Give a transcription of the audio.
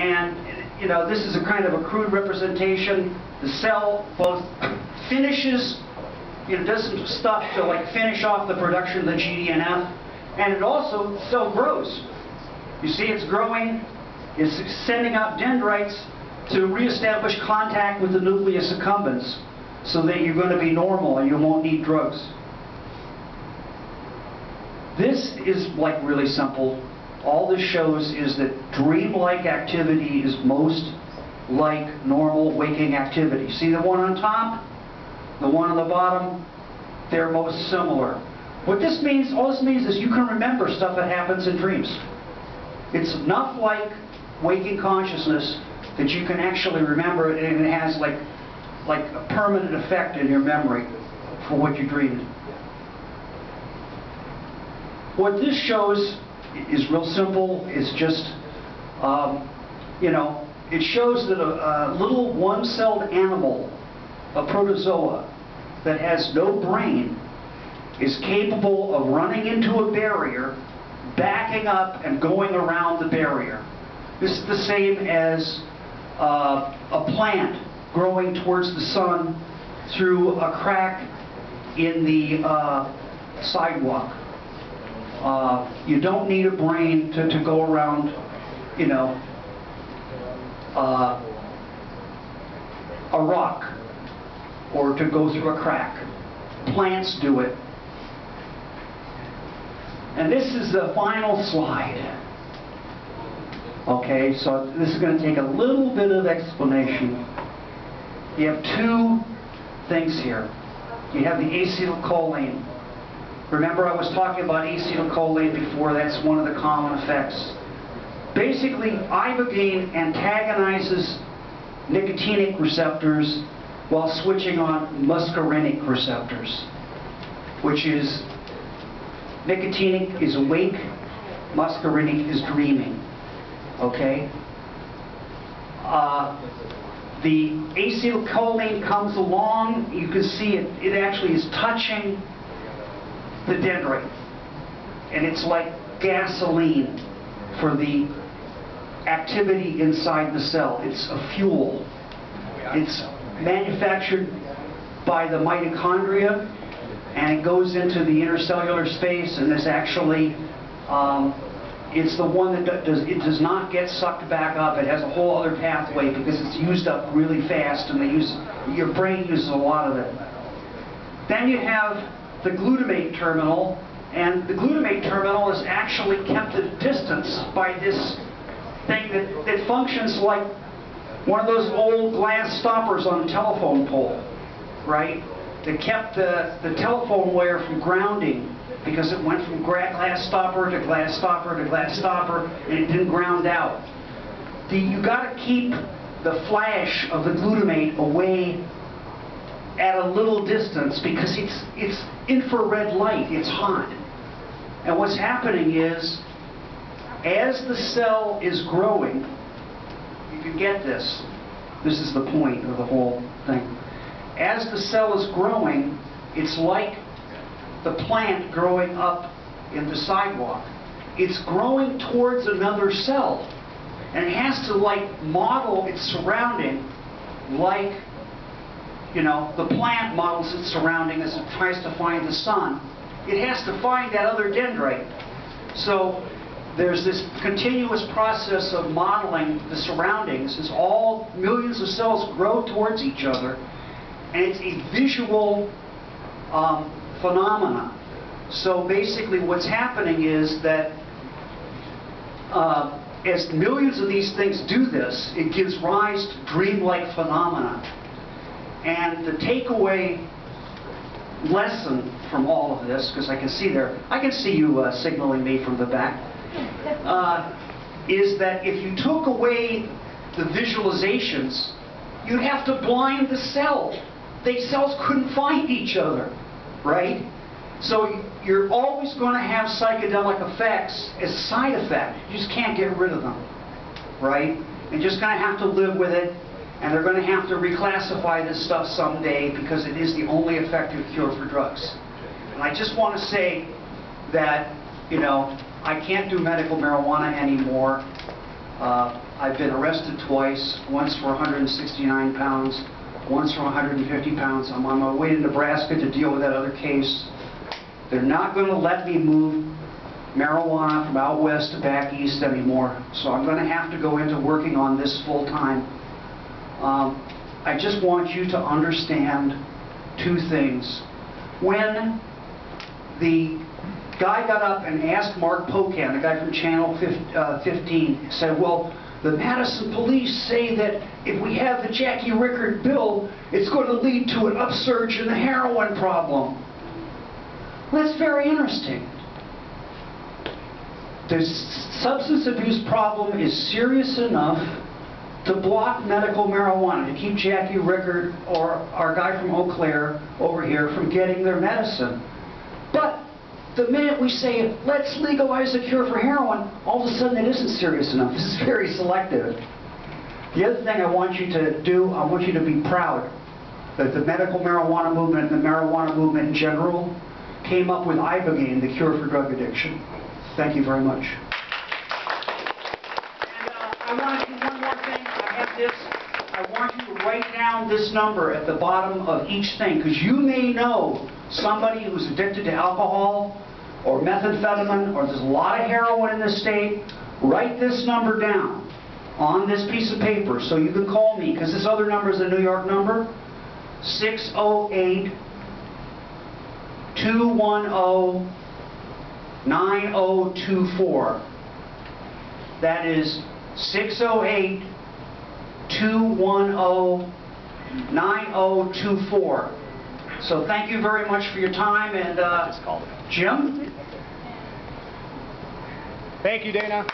And, you know, this is a kind of a crude representation. The cell both finishes, you know, does some stuff to like finish off the production of the GDNF, and it also cell grows. You see it's growing, it's sending out dendrites to reestablish contact with the nucleus accumbens so that you're going to be normal and you won't need drugs. This is like really simple. All this shows is that dream-like activity is most like normal waking activity. See the one on top? The one on the bottom? They're most similar. What this means, all this means is you can remember stuff that happens in dreams. It's enough like waking consciousness that you can actually remember it, and it has like a permanent effect in your memory for what you dreamed. What this shows is real simple. It's just, you know, it shows that a little one-celled animal, a protozoa, that has no brain is capable of running into a barrier, backing up, and going around the barrier. This is the same as a plant growing towards the sun through a crack in the sidewalk. You don't need a brain to go around, you know, a rock or to go through a crack. Plants do it. And this is the final slide. Okay, so this is going to take a little bit of explanation. You have two things here. You have the acetylcholine. Remember I was talking about acetylcholine before, that's one of the common effects. Basically, ibogaine antagonizes nicotinic receptors while switching on muscarinic receptors, which is, nicotinic is awake, muscarinic is dreaming. Okay? The acetylcholine comes along, you can see it actually is touching the dendrite. And it's like gasoline for the activity inside the cell. It's a fuel. It's manufactured by the mitochondria, and it goes into the intercellular space, and this actually, it's the one that does not get sucked back up. It has a whole other pathway because it's used up really fast, and your brain uses a lot of it. Then you have the glutamate terminal, and the glutamate terminal is actually kept at a distance by this thing that functions like one of those old glass stoppers on a telephone pole, right? That kept the telephone wire from grounding because it went from glass stopper to glass stopper to glass stopper, and it didn't ground out. You got to keep the flash of the glutamate away at a little distance because it's infrared light, it's hot. And what's happening is, as the cell is growing, you can get this. This is the point of the whole thing. As the cell is growing, it's like the plant growing up in the sidewalk. It's growing towards another cell. And it has to like model its surrounding like, you know, the plant models its surrounding as it tries to find the sun. It has to find that other dendrite. So there's this continuous process of modeling the surroundings as all millions of cells grow towards each other. And it's a visual phenomena. So basically what's happening is that as millions of these things do this, it gives rise to dreamlike phenomena. And the takeaway lesson from all of this, because I can see you signaling me from the back, is that if you took away the visualizations, you'd have to blind the cell. The cells couldn't find each other, right? So you're always going to have psychedelic effects as a side effect. You just can't get rid of them, right? You're just going to have to live with it, and they're going to have to reclassify this stuff someday because it is the only effective cure for drugs. And I just want to say that, you know, I can't do medical marijuana anymore. I've been arrested twice, once for 169 pounds, once for 150 pounds. I'm on my way to Nebraska to deal with that other case. They're not going to let me move marijuana from out west to back east anymore, so I'm going to have to go into working on this full time. I just want you to understand two things. When the guy got up and asked Mark Pocan, the guy from Channel 15, said, well, the Madison police say that if we have the Jackie Rickard bill, it's going to lead to an upsurge in the heroin problem. Well, that's very interesting. The substance abuse problem is serious enough to block medical marijuana, to keep Jackie Rickard or our guy from Eau Claire over here from getting their medicine. But the minute we say, let's legalize the cure for heroin, all of a sudden it isn't serious enough. This is very selective. The other thing I want you to do, I want you to be proud that the medical marijuana movement and the marijuana movement in general came up with ibogaine, the cure for drug addiction. Thank you very much. And I want to do one more thing. I have this. I want you to write down this number at the bottom of each thing, because you may know somebody who's addicted to alcohol or methamphetamine, or there's a lot of heroin in this state. Write this number down on this piece of paper so you can call me, because this other number is a New York number, 608-210-9024. That is 608-210-9024. So thank you very much for your time, and Jim? Thank you, Dana.